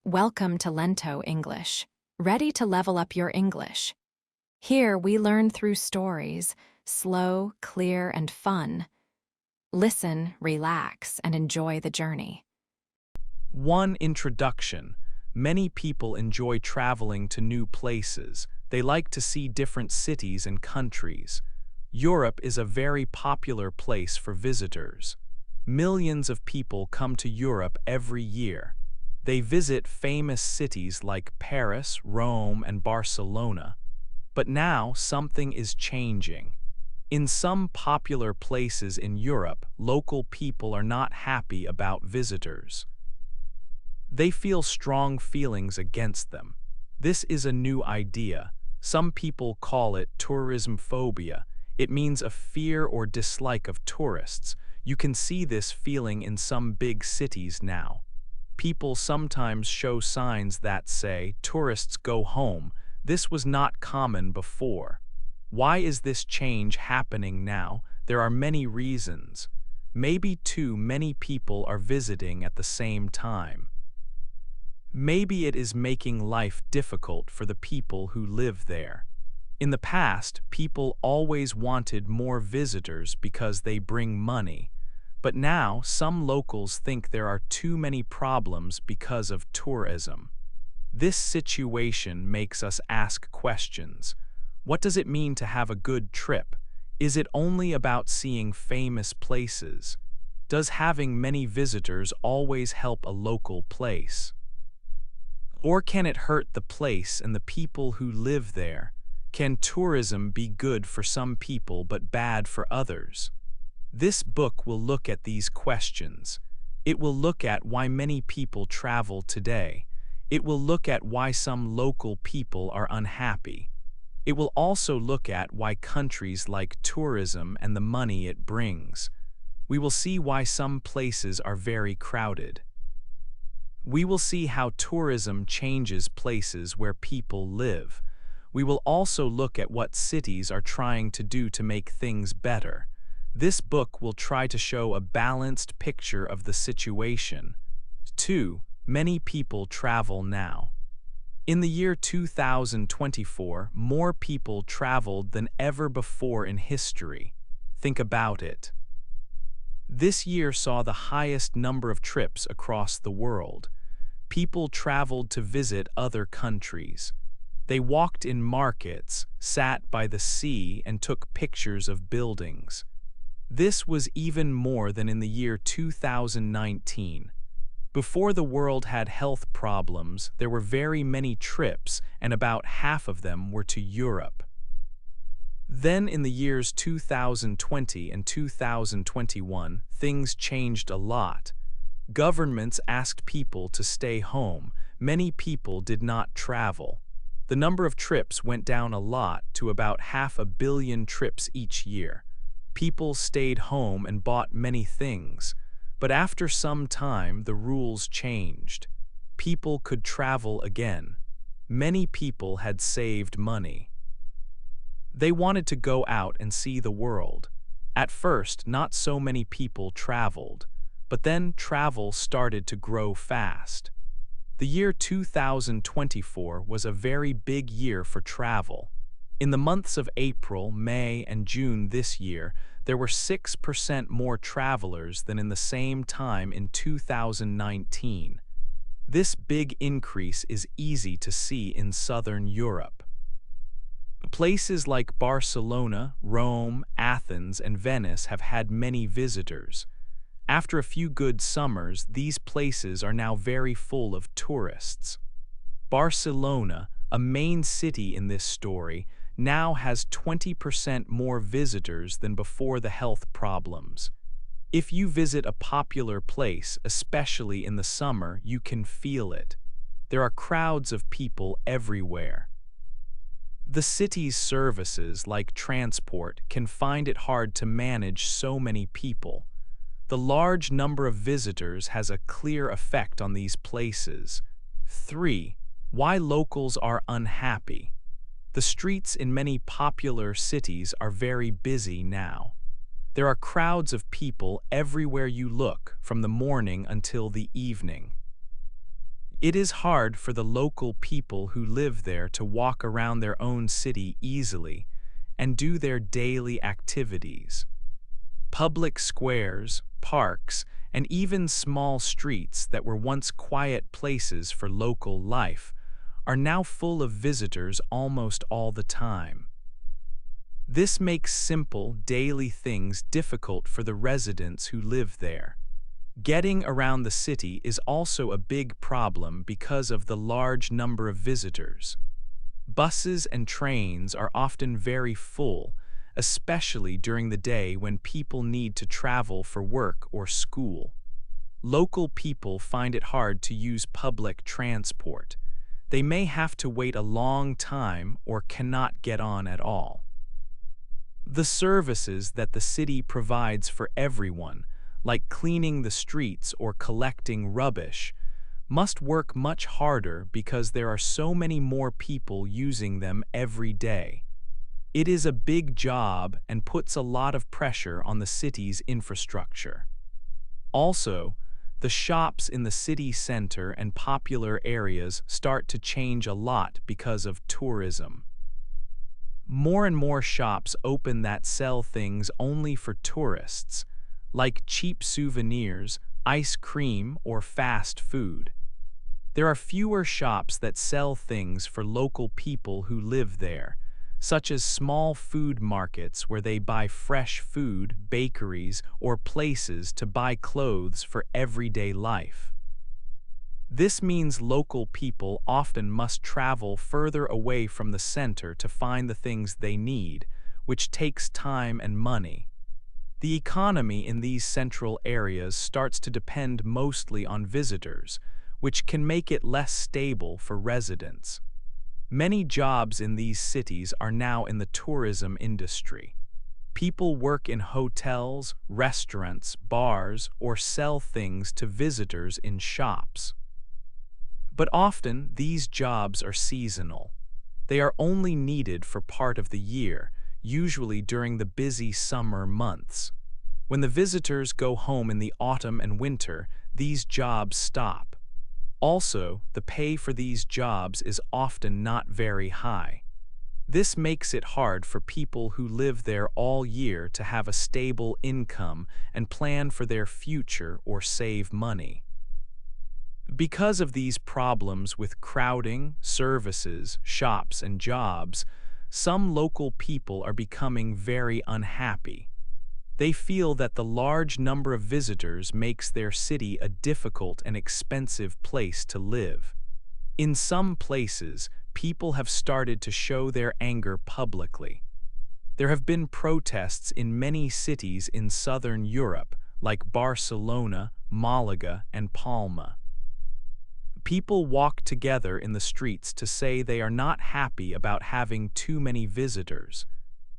Welcome to Lento English. Ready to level up your English? Here we learn through stories, slow, clear, and fun. Listen, relax, and enjoy the journey. 1. Introduction. Many people enjoy traveling to new places. They like to see different cities and countries. Europe is a very popular place for visitors. Millions of people come to Europe every year. They visit famous cities like Paris, Rome, and Barcelona. But now something is changing. In some popular places in Europe, local people are not happy about visitors. They feel strong feelings against them. This is a new idea. Some people call it tourism phobia. It means a fear or dislike of tourists. You can see this feeling in some big cities now. People sometimes show signs that say, "Tourists go home." This was not common before. Why is this change happening now? There are many reasons. Maybe too many people are visiting at the same time. Maybe it is making life difficult for the people who live there. In the past, people always wanted more visitors because they bring money. But now, some locals think there are too many problems because of tourism. This situation makes us ask questions. What does it mean to have a good trip? Is it only about seeing famous places? Does having many visitors always help a local place? Or can it hurt the place and the people who live there? Can tourism be good for some people but bad for others? This book will look at these questions. It will look at why many people travel today. It will look at why some local people are unhappy. It will also look at why countries like tourism and the money it brings. We will see why some places are very crowded. We will see how tourism changes places where people live. We will also look at what cities are trying to do to make things better. This book will try to show a balanced picture of the situation. 2. Many people travel now. In the year 2024, more people traveled than ever before in history. Think about it. This year saw the highest number of trips across the world. People traveled to visit other countries. They walked in markets, sat by the sea, and took pictures of buildings. This was even more than in the year 2019. Before the world had health problems, there were very many trips, and about half of them were to Europe. Then in the years 2020 and 2021, things changed a lot. Governments asked people to stay home. Many people did not travel. The number of trips went down a lot to about 500 million trips each year. People stayed home and bought many things. But after some time, the rules changed. People could travel again. Many people had saved money. They wanted to go out and see the world. At first, not so many people traveled, but then travel started to grow fast. The year 2024 was a very big year for travel. In the months of April, May, and June this year, there were 6% more travelers than in the same time in 2019. This big increase is easy to see in southern Europe. Places like Barcelona, Rome, Athens, and Venice have had many visitors. After a few good summers, these places are now very full of tourists. Barcelona, a main city in this story, now has 20% more visitors than before the health problems. If you visit a popular place, especially in the summer, you can feel it. There are crowds of people everywhere. The city's services, like transport, can find it hard to manage so many people. The large number of visitors has a clear effect on these places. 3. Why locals are unhappy. The streets in many popular cities are very busy now. There are crowds of people everywhere you look, from the morning until the evening. It is hard for the local people who live there to walk around their own city easily and do their daily activities. Public squares, parks, and even small streets that were once quiet places for local life are now full of visitors almost all the time. This makes simple, daily things difficult for the residents who live there. Getting around the city is also a big problem because of the large number of visitors. Buses and trains are often very full, especially during the day when people need to travel for work or school. Local people find it hard to use public transport. They may have to wait a long time or cannot get on at all. The services that the city provides for everyone, like cleaning the streets or collecting rubbish, must work much harder because there are so many more people using them every day. It is a big job and puts a lot of pressure on the city's infrastructure. Also, the shops in the city center and popular areas start to change a lot because of tourism. More and more shops open that sell things only for tourists, like cheap souvenirs, ice cream, or fast food. There are fewer shops that sell things for local people who live there, such as small food markets where they buy fresh food, bakeries, or places to buy clothes for everyday life. This means local people often must travel further away from the center to find the things they need, which takes time and money. The economy in these central areas starts to depend mostly on visitors, which can make it less stable for residents. Many jobs in these cities are now in the tourism industry. People work in hotels, restaurants, bars, or sell things to visitors in shops. But often, these jobs are seasonal. They are only needed for part of the year, usually during the busy summer months. When the visitors go home in the autumn and winter, these jobs stop. Also, the pay for these jobs is often not very high. This makes it hard for people who live there all year to have a stable income and plan for their future or save money. Because of these problems with crowding, services, shops, and jobs, some local people are becoming very unhappy. They feel that the large number of visitors makes their city a difficult and expensive place to live. In some places, people have started to show their anger publicly. There have been protests in many cities in southern Europe, like Barcelona, Malaga, and Palma. People walk together in the streets to say they are not happy about having too many visitors.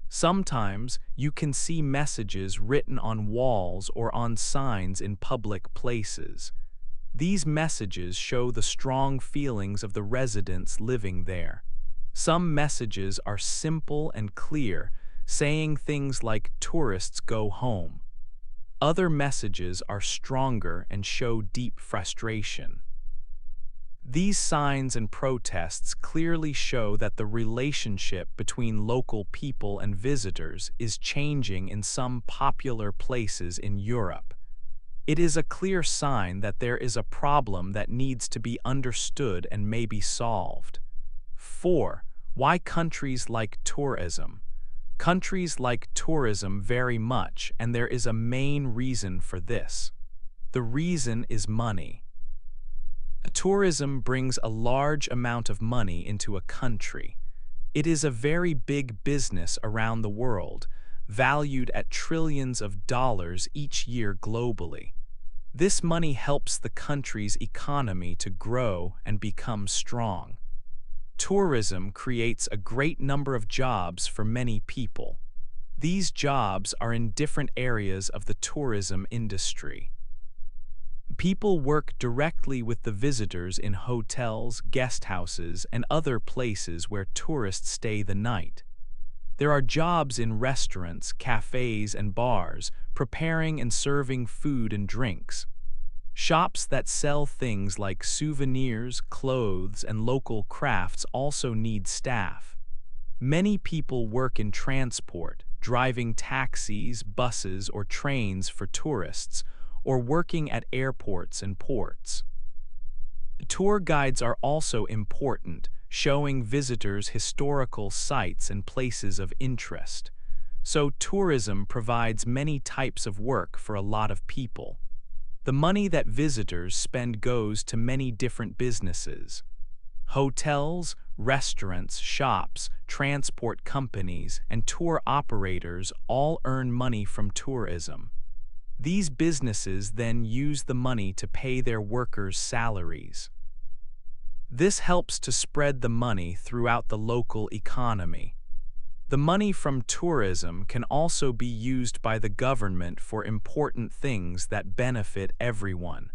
Sometimes you can see messages written on walls or on signs in public places. These messages show the strong feelings of the residents living there. Some messages are simple and clear, saying things like "tourists go home." Other messages are stronger and show deep frustration. These signs and protests clearly show that the relationship between local people and visitors is changing in some popular places in Europe. It is a clear sign that there is a problem that needs to be understood and may be solved. 4. Why countries like tourism? Countries like tourism very much, and there is a main reason for this. The reason is money. Tourism brings a large amount of money into a country. It is a very big business around the world, valued at trillions of dollars each year globally. This money helps the country's economy to grow and become strong. Tourism creates a great number of jobs for many people. These jobs are in different areas of the tourism industry. People work directly with the visitors in hotels, guest houses, and other places where tourists stay the night. There are jobs in restaurants, cafes, and bars, preparing and serving food and drinks. Shops that sell things like souvenirs, clothes, and local crafts also need staff. Many people work in transport, driving taxis, buses, or trains for tourists, or working at airports and ports. Tour guides are also important, showing visitors historical sites and places of interest. So tourism provides many types of work for a lot of people. The money that visitors spend goes to many different businesses. Hotels, restaurants, shops, transport companies, and tour operators all earn money from tourism. These businesses then use the money to pay their workers' salaries. This helps to spread the money throughout the local economy. The money from tourism can also be used by the government for important things that benefit everyone.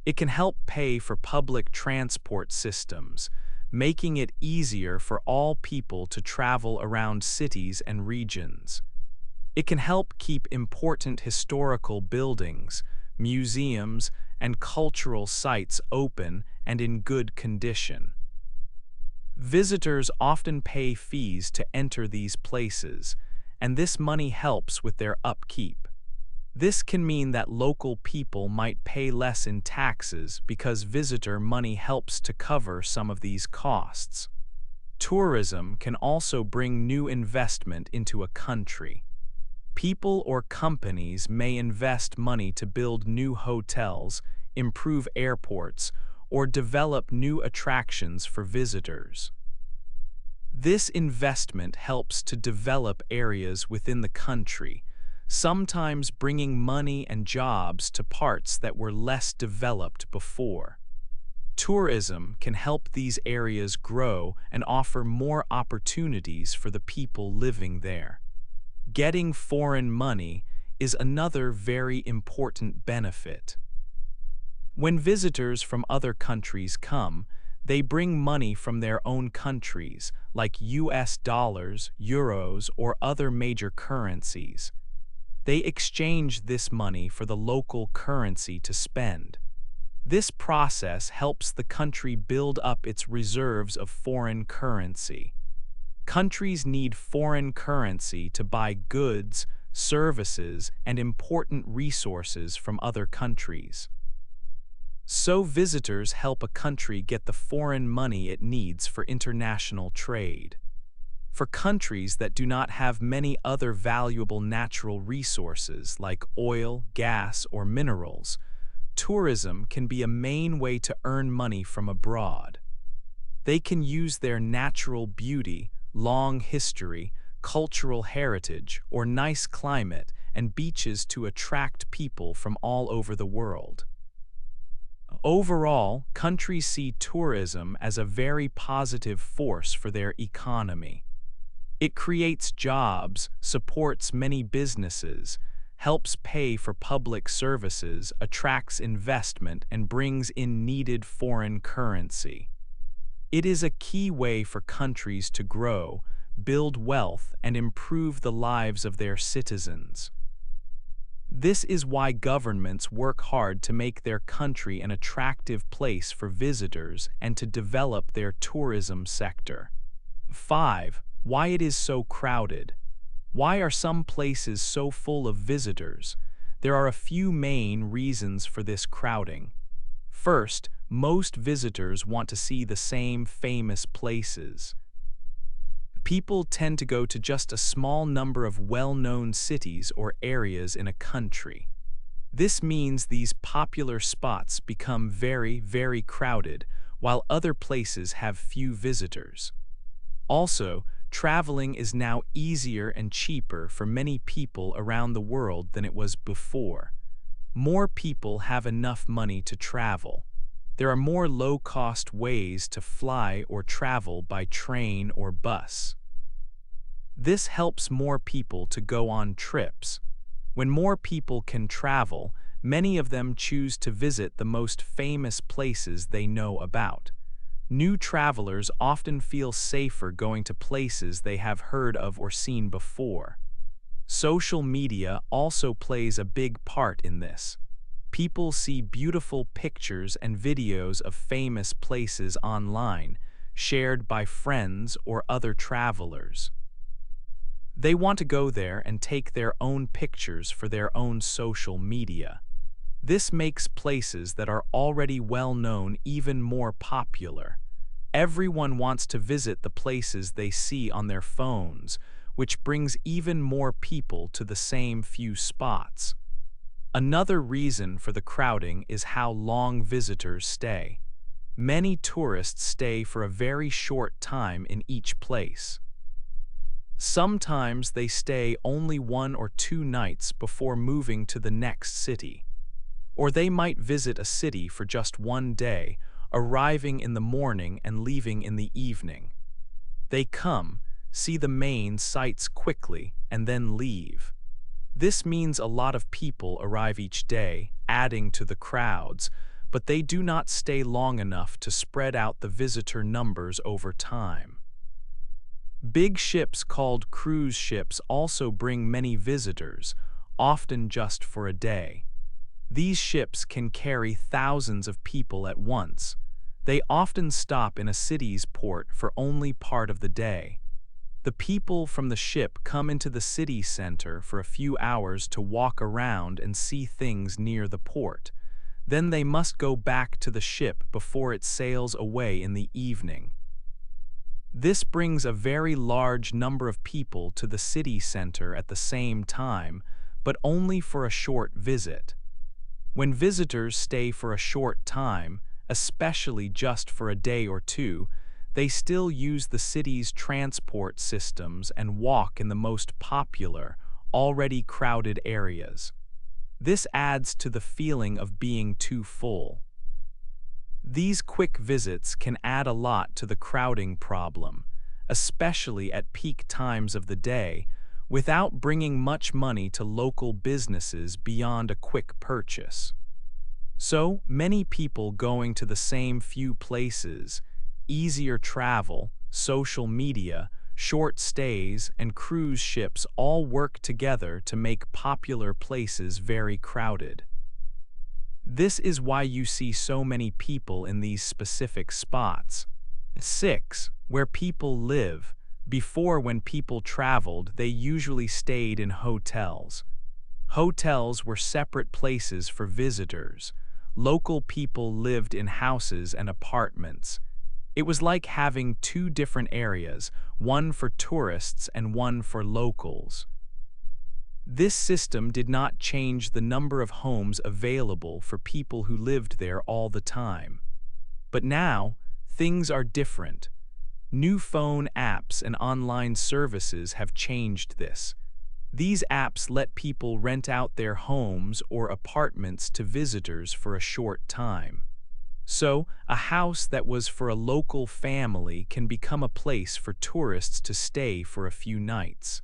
It can help pay for public transport systems, making it easier for all people to travel around cities and regions. It can help keep important historical buildings, museums, and cultural sites open and in good condition. Visitors often pay fees to enter these places, and this money helps with their upkeep. This can mean that local people might pay less in taxes because visitor money helps to cover some of these costs. Tourism can also bring new investment into a country. People or companies may invest money to build new hotels, improve airports, or develop new attractions for visitors. This investment helps to develop areas within the country, sometimes bringing money and jobs to parts that were less developed before. Tourism can help these areas grow and offer more opportunities for the people living there. Getting foreign money is another very important benefit. When visitors from other countries come, they bring money from their own countries, like US dollars, euros, or other major currencies. They exchange this money for the local currency to spend. This process helps the country build up its reserves of foreign currency. Countries need foreign currency to buy goods, services, and important resources from other countries. So visitors help a country get the foreign money it needs for international trade. For countries that do not have many other valuable natural resources like oil, gas, or minerals, tourism can be a main way to earn money from abroad. They can use their natural beauty, long history, cultural heritage, or nice climate and beaches to attract people from all over the world. Overall, countries see tourism as a very positive force for their economy. It creates jobs, supports many businesses, helps pay for public services, attracts investment, and brings in needed foreign currency. It is a key way for countries to grow, build wealth, and improve the lives of their citizens. This is why governments work hard to make their country an attractive place for visitors and to develop their tourism sector. 5. Why it is so crowded. Why are some places so full of visitors? There are a few main reasons for this crowding. First, most visitors want to see the same famous places. People tend to go to just a small number of well-known cities or areas in a country. This means these popular spots become very, very crowded, while other places have few visitors. Also, traveling is now easier and cheaper for many people around the world than it was before. More people have enough money to travel. There are more low-cost ways to fly or travel by train or bus. This helps more people to go on trips. When more people can travel, many of them choose to visit the most famous places they know about. New travelers often feel safer going to places they have heard of or seen before. Social media also plays a big part in this. People see beautiful pictures and videos of famous places online, shared by friends or other travelers. They want to go there and take their own pictures for their own social media. This makes places that are already well known even more popular. Everyone wants to visit the places they see on their phones, which brings even more people to the same few spots. Another reason for the crowding is how long visitors stay. Many tourists stay for a very short time in each place. Sometimes they stay only 1 or 2 nights before moving to the next city. Or they might visit a city for just one day, arriving in the morning and leaving in the evening. They come, see the main sights quickly, and then leave. This means a lot of people arrive each day, adding to the crowds, but they do not stay long enough to spread out the visitor numbers over time. Big ships called cruise ships also bring many visitors, often just for a day. These ships can carry thousands of people at once. They often stop in a city's port for only part of the day. The people from the ship come into the city center for a few hours to walk around and see things near the port. Then they must go back to the ship before it sails away in the evening. This brings a very large number of people to the city center at the same time, but only for a short visit. When visitors stay for a short time, especially just for a day or two, they still use the city's transport systems and walk in the most popular, already crowded areas. This adds to the feeling of being too full. These quick visits can add a lot to the crowding problem, especially at peak times of the day, without bringing much money to local businesses beyond a quick purchase. So, many people going to the same few places, easier travel, social media, short stays, and cruise ships all work together to make popular places very crowded. This is why you see so many people in these specific spots. 6. Where people live. Before, when people traveled, they usually stayed in hotels. Hotels were separate places for visitors. Local people lived in houses and apartments. It was like having two different areas, one for tourists and one for locals. This system did not change the number of homes available for people who lived there all the time. But now, things are different. New phone apps and online services have changed this. These apps let people rent out their homes or apartments to visitors for a short time. So, a house that was for a local family can become a place for tourists to stay for a few nights.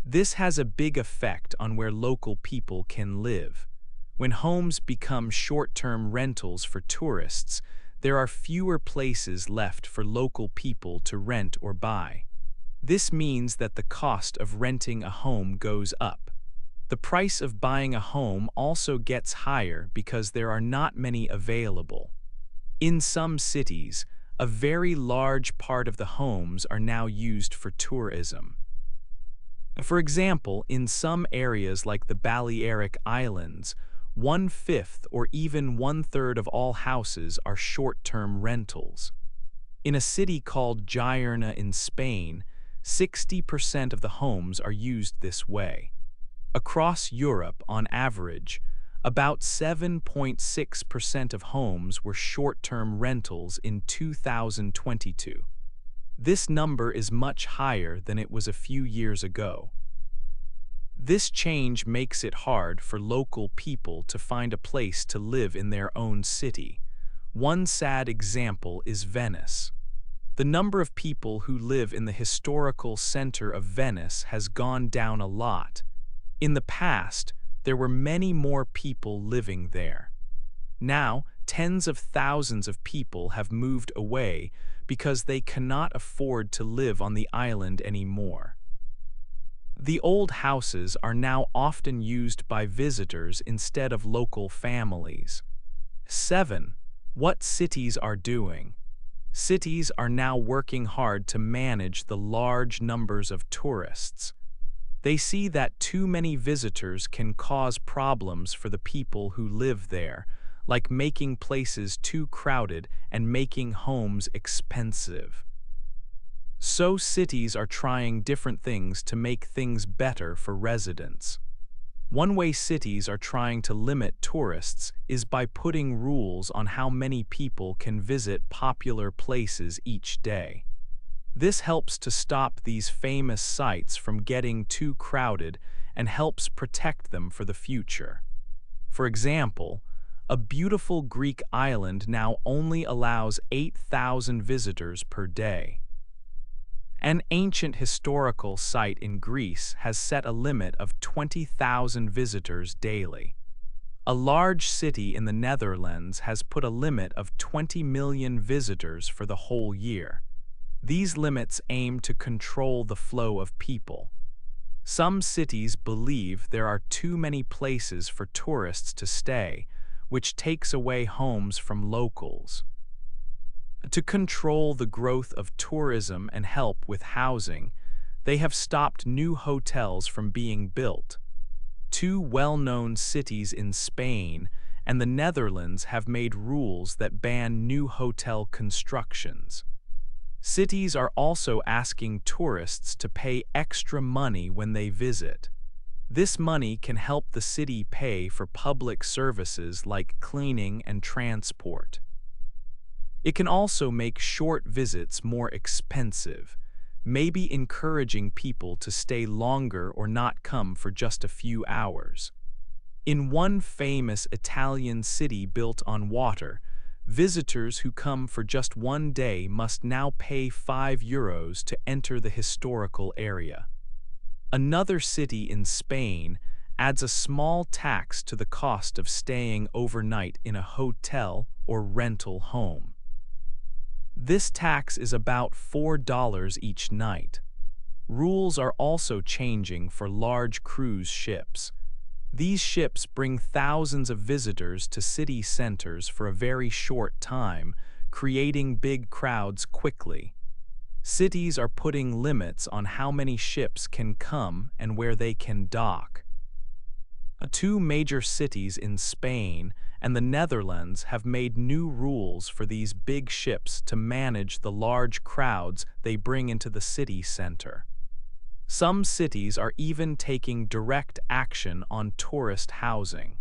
This has a big effect on where local people can live. When homes become short-term rentals for tourists, there are fewer places left for local people to rent or buy. This means that the cost of renting a home goes up. The price of buying a home also gets higher because there are not many available. In some cities, a very large part of the homes are now used for tourism. For example, in some areas like the Balearic Islands, 1/5 or even 1/3 of all houses are short-term rentals. In a city called Girona in Spain, 60% of the homes are used this way. Across Europe, on average, about 7.6% of homes were short-term rentals in 2022. This number is much higher than it was a few years ago. This change makes it hard for local people to find a place to live in their own city. One sad example is Venice. The number of people who live in the historical center of Venice has gone down a lot. In the past, there were many more people living there. Now, tens of thousands of people have moved away because they cannot afford to live on the island anymore. The old houses are now often used by visitors instead of local families. 7. What cities are doing. Cities are now working hard to manage the large numbers of tourists. They see that too many visitors can cause problems for the people who live there, like making places too crowded and making homes expensive. So cities are trying different things to make things better for residents. One way cities are trying to limit tourists is by putting rules on how many people can visit popular places each day. This helps to stop these famous sites from getting too crowded and helps protect them for the future. For example, a beautiful Greek island now only allows 8,000 visitors per day. An ancient historical site in Greece has set a limit of 20,000 visitors daily. A large city in the Netherlands has put a limit of 20 million visitors for the whole year. These limits aim to control the flow of people. Some cities believe there are too many places for tourists to stay, which takes away homes from locals. To control the growth of tourism and help with housing, they have stopped new hotels from being built. Two well-known cities in Spain and the Netherlands have made rules that ban new hotel constructions. Cities are also asking tourists to pay extra money when they visit. This money can help the city pay for public services like cleaning and transport. It can also make short visits more expensive, maybe encouraging people to stay longer or not come for just a few hours. In one famous Italian city built on water, visitors who come for just one day must now pay €5 to enter the historical area. Another city in Spain adds a small tax to the cost of staying overnight in a hotel or rental home. This tax is about $4 each night. Rules are also changing for large cruise ships. These ships bring thousands of visitors to city centers for a very short time, creating big crowds quickly. Cities are putting limits on how many ships can come and where they can dock. Two major cities in Spain and the Netherlands have made new rules for these big ships to manage the large crowds they bring into the city center. Some cities are even taking direct action on tourist housing.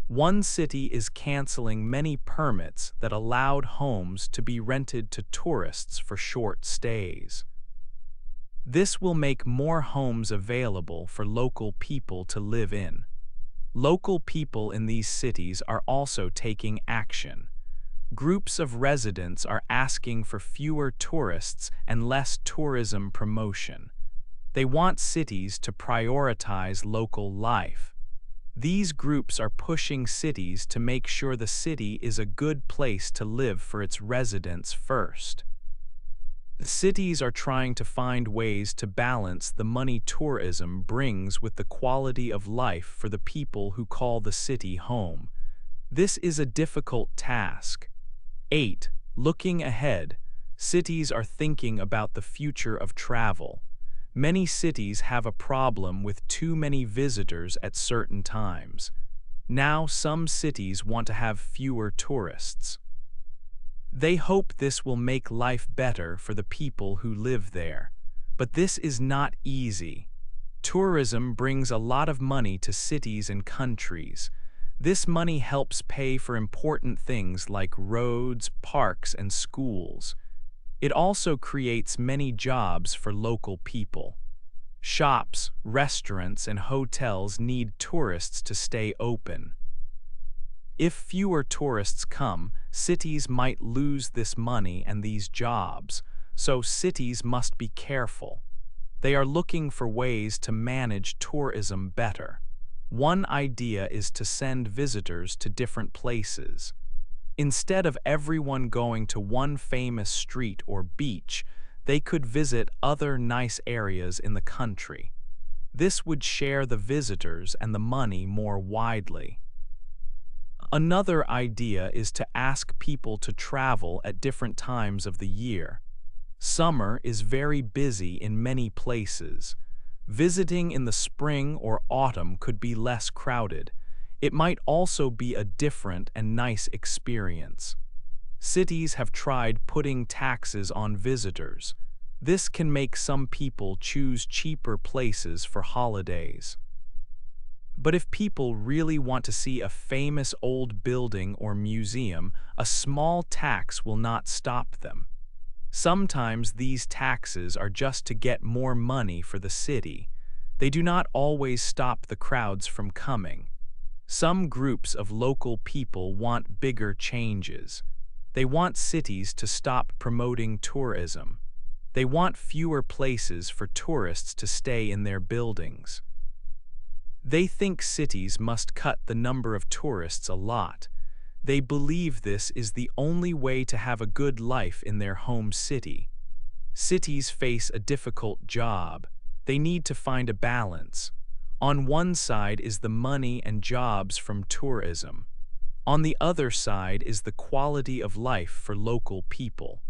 One city is canceling many permits that allowed homes to be rented to tourists for short stays. This will make more homes available for local people to live in. Local people in these cities are also taking action. Groups of residents are asking for fewer tourists and less tourism promotion. They want cities to prioritize local life. These groups are pushing cities to make sure the city is a good place to live for its residents first. Cities are trying to find ways to balance the money tourism brings with the quality of life for the people who call the city home. This is a difficult task. 8. Looking ahead, cities are thinking about the future of travel. Many cities have a problem with too many visitors at certain times. Now some cities want to have fewer tourists. They hope this will make life better for the people who live there. But this is not easy. Tourism brings a lot of money to cities and countries. This money helps pay for important things like roads, parks, and schools. It also creates many jobs for local people. Shops, restaurants, and hotels need tourists to stay open. If fewer tourists come, cities might lose this money and these jobs, so cities must be careful. They are looking for ways to manage tourism better. One idea is to send visitors to different places. Instead of everyone going to one famous street or beach, they could visit other nice areas in the country. This would share the visitors and the money more widely. Another idea is to ask people to travel at different times of the year. Summer is very busy in many places. Visiting in the spring or autumn could be less crowded. It might also be a different and nice experience. Cities have tried putting taxes on visitors. This can make some people choose cheaper places for holidays. But if people really want to see a famous old building or museum, a small tax will not stop them. Sometimes these taxes are just to get more money for the city. They do not always stop the crowds from coming. Some groups of local people want bigger changes. They want cities to stop promoting tourism. They want fewer places for tourists to stay in their buildings. They think cities must cut the number of tourists a lot. They believe this is the only way to have a good life in their home city. Cities face a difficult job. They need to find a balance. On one side is the money and jobs from tourism. On the other side is the quality of life for local people.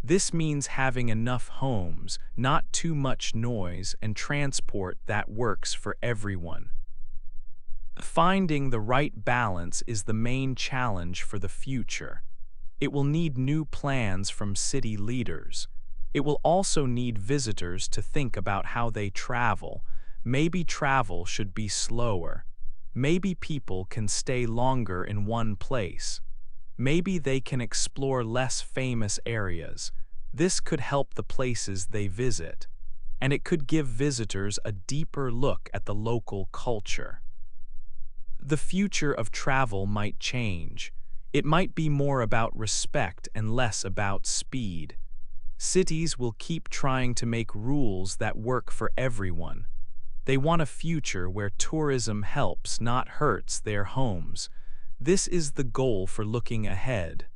This means having enough homes, not too much noise, and transport that works for everyone. Finding the right balance is the main challenge for the future. It will need new plans from city leaders. It will also need visitors to think about how they travel. Maybe travel should be slower. Maybe people can stay longer in one place. Maybe they can explore less famous areas. This could help the places they visit, and it could give visitors a deeper look at the local culture. The future of travel might change. It might be more about respect and less about speed. Cities will keep trying to make rules that work for everyone. They want a future where tourism helps, not hurts, their homes. This is the goal for looking ahead.